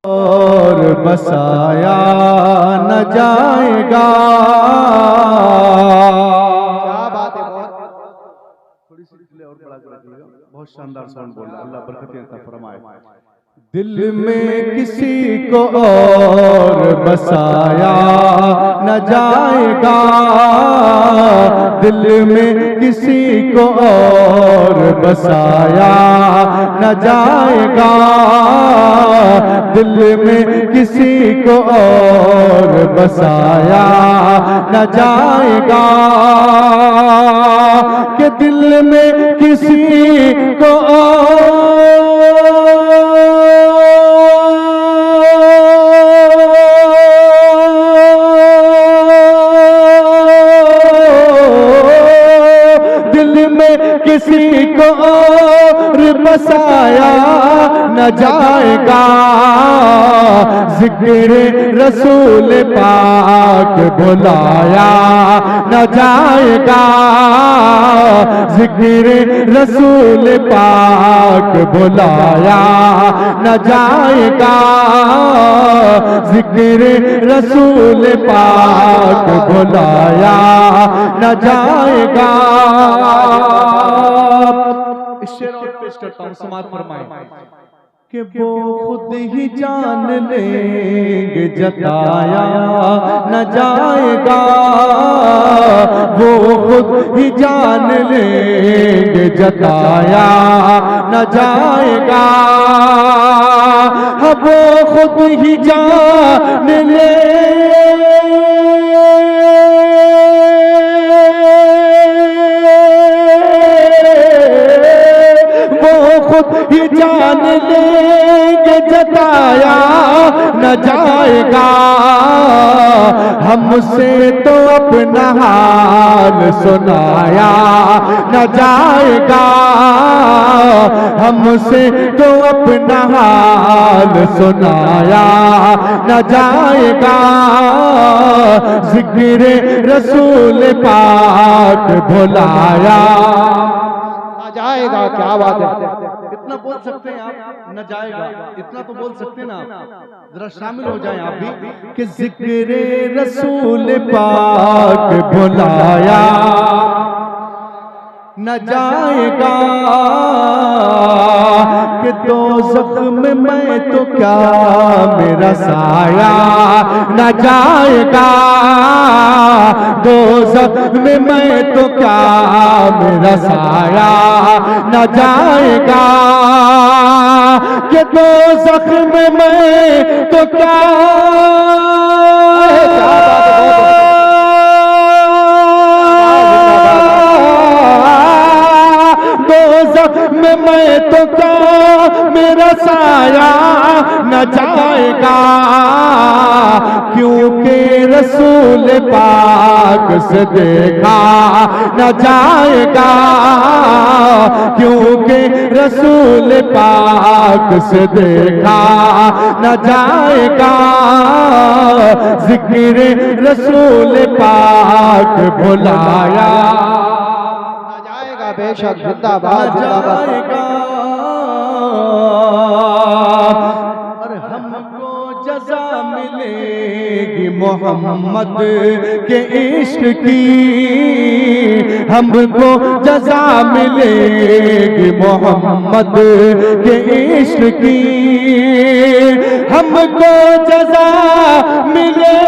और बसाया न जाएगा। क्या बात है, बहुत थोड़ी सी डिले और बढ़ा कर रखिएगा। बहुत शानदार साउंड बोल रहा है, अल्लाह बरकतें अता फरमाए। दिल में किसी को और बसाया न जाएगा, दिल में किसी को और बसाया न जाएगा, दिल में किसी को और बसाया न जाएगा, कि दिल में किसी को किसी को और बसाया न जाएगा। जिक्र रसूल पाक बुलाया न जाएगा, जिक्र रसूल पाक बुलाया न जाएगा, जिक्र रसूल पाक बुलाया न जाएगा। इस शेर और पेश करता हूं, समाज फरमाए कि वो खुद ही जान लेंगे जताया न जाएगा, वो खुद ही जान लेंगे जताया न जाएगा, वो खुद ही जान ले खुद ही जान लेंगे जताया न जाएगा। हमसे तो अपना हाल सुनाया न जाएगा, हमसे तो अपना हाल सुनाया न जाएगा, जिक्र रसूल पाक बुलाया जाएगा। क्या बात है, इतना बोल सकते हैं आप, न जाएगा, इतना तो बोल सकते हैं ना आप, जरा शामिल हो जाएं आप भी कि जिक्र रसूल पाक बुलाया न जाएगा, कि दोज़ख में मैं तो क्या मेरा साया न जाएगा, दोज़ख में मैं तो क्या मेरा साया न जाएगा, कि दोज़ख में मैं तो क्या में मैं तो क्या मेरा साया न जाएगा, क्योंकि रसूल पाक से देखा न जाएगा, क्योंकि रसूल पाक से देखा न जाएगा, जिक्र रसूल पाक बुलाया बेशक। जिंदाबाद जिंदाबाद। और हमको जज़ा मिलेगी मोहम्मद के इश्क की, हमको जज़ा मिलेगी मोहम्मद के इश्क की, हमको जज़ा मिले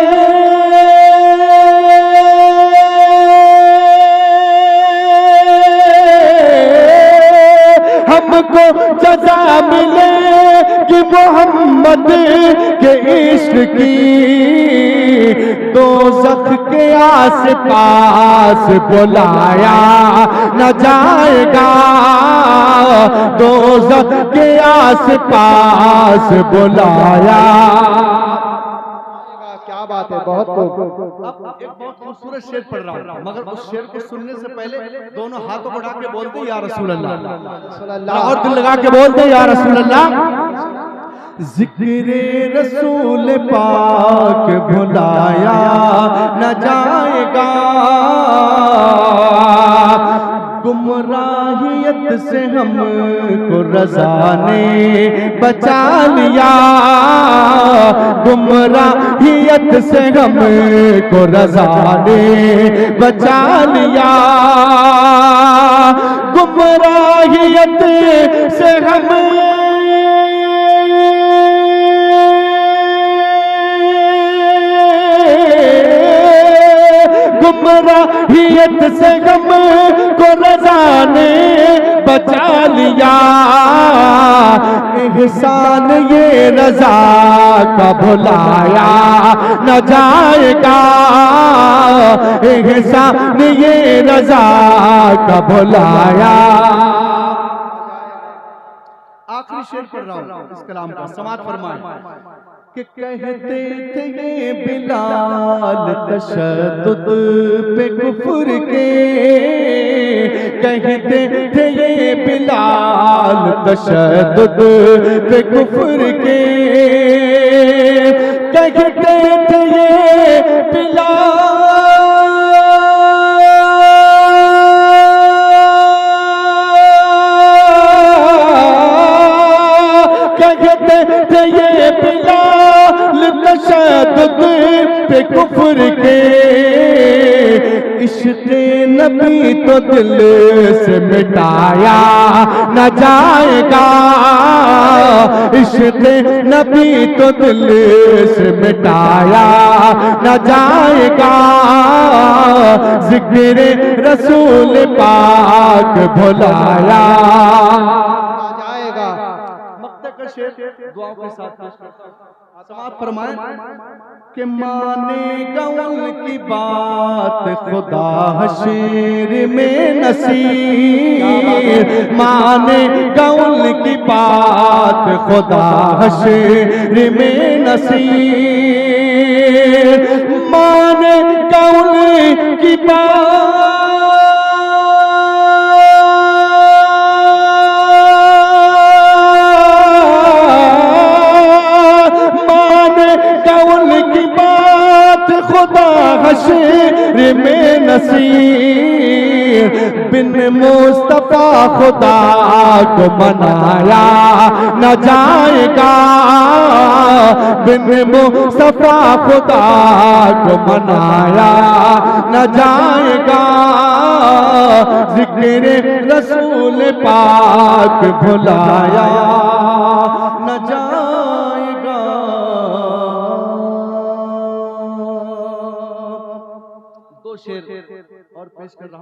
हमको जज़ा मिलेगी मोहम्मद के इश्क की, दोज़ख के आस पास बुलाया न जाएगा, दोज़ख के आस पास बुलाया। क्या बात है, बहुत अब एक बहुत खूबसूरत शेर पढ़ रहा हूं, मगर उस शेर को सुनने से पहले दोनों हाथों बढ़ा के बोलते या रसूल अल्लाह, और दिल लगा के बोलते या रसूल अल्लाह। जिक्र रसूल पाक भुलाया न जाएगा, गुमराहियत से हमको रज़ा ने बचा लिया, गुमराहियत से हमको रज़ा ने बचा लिया, गुमराहियत से हम गुमराहियत से हमको रज़ा ने बचा लिया। एहसान ये रज़ा का भुलाया न जाएगा, एहसान ये रज़ा का भुलाया। आखिरी शेर पढ़ रहा हूं इस कलाम का, समात फरमाएं कि कहते थे ये बिलाल तशद्दुद पे कुफ्र के, कहते थे ये बिलाल तशद्दुद पे कुफ्र के, कहते थे ये तशद्दुद पे कुफ्र के, इश्क़े नबी तो दिल से मिटाया न जाएगा, इश्क़े नबी तो दिल से मिटाया न जाएगा। ज़िक्र रसूल पाक भुलाया जाएगा। मक्ते का शेर दुआओं के साथ समात फरमाएं कि मानेगा उनकी बात खुदा हशर में नसीर, मानेगा उनकी बात खुदा हशर में नसीर, मानेगा उनकी बात खुदा हशर में नसीर, बिन मुस्तफा खुदा को मनाया न जाएगा, बिन मुस्तफा खुदा को मनाया न जाएगा। ज़िक्र रसूल पाक भुलाया न जाएगा। दो शेर और पेश कर रहा हूं।